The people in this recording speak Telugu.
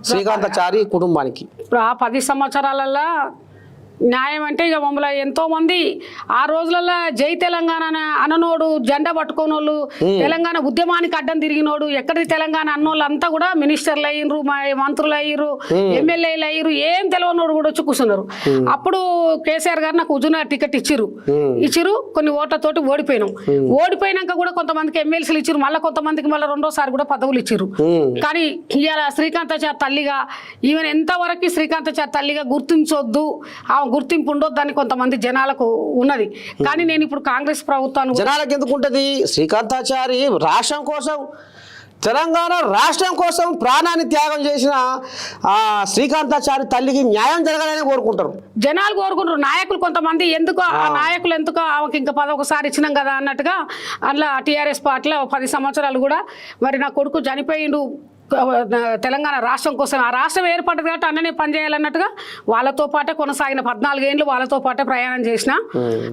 శ్రీకాంతాచారి కుటుంబానికి ఇప్పుడు ఆ 10 సంవత్సరాలలో న్యాయం అంటే ఇక మమ్మల్ని ఎంతో మంది ఆ రోజులలో జై తెలంగాణ అననోడు జెండా పట్టుకోని వాళ్ళు తెలంగాణ ఉద్యమానికి అడ్డం తిరిగినోడు ఎక్కడి తెలంగాణ అన్నోళ్ళు అంతా కూడా మినిస్టర్లు అయ్యిండ్రు మంత్రులు అయ్యారు ఎమ్మెల్యేలు అయ్యారు ఏం తెలియనోడు కూడా వచ్చి కూర్చున్నారు. అప్పుడు కేసీఆర్ గారు నాకు హుజూర్ టికెట్ ఇచ్చిరు కొన్ని ఓట్లతోటి ఓడిపోయినాం. ఓడిపోయినాక కూడా కొంతమందికి ఎమ్మెల్సీలు ఇచ్చిరు, మళ్ళీ కొంతమందికి మళ్ళీ రెండోసారి కూడా పదవులు ఇచ్చిరు. కానీ ఇవాళ శ్రీకాంతాచారి తల్లిగా ఈవెన్ ఎంతవరకు శ్రీకాంతాచారి తల్లిగా గుర్తించొద్దు, గుర్తింపు ఉండొద్దని కొంతమంది జనాలకు ఉన్నది. కానీ నేను ఇప్పుడు కాంగ్రెస్ ప్రభుత్వాన్ని జనాలకు ఎందుకు ఉంటుంది? శ్రీకాంతాచారి రాష్ట్రం కోసం, తెలంగాణ రాష్ట్రం కోసం ప్రాణాన్ని త్యాగం చేసిన ఆ శ్రీకాంతాచారి తల్లికి న్యాయం జరగాలని కోరుకుంటారు జనాలు కోరుకుంటారు. నాయకులు కొంతమంది ఎందుకో ఆ నాయకులు ఎందుకో ఆమెకి ఇంకా 11సారి ఇచ్చినాం కదా అన్నట్టుగా అట్లా టీఆర్ఎస్ పార్టీలో 10 సంవత్సరాలు కూడా మరి నా కొడుకు చనిపోయిండు తెలంగాణ రాష్ట్రం కోసం, ఆ రాష్ట్రం ఏర్పడ్డది కాబట్టి అన్ననే పనిచేయాలన్నట్టుగా వాళ్ళతో పాటే కొనసాగిన 14 ఏళ్ళు వాళ్ళతో పాటే ప్రయాణం చేసిన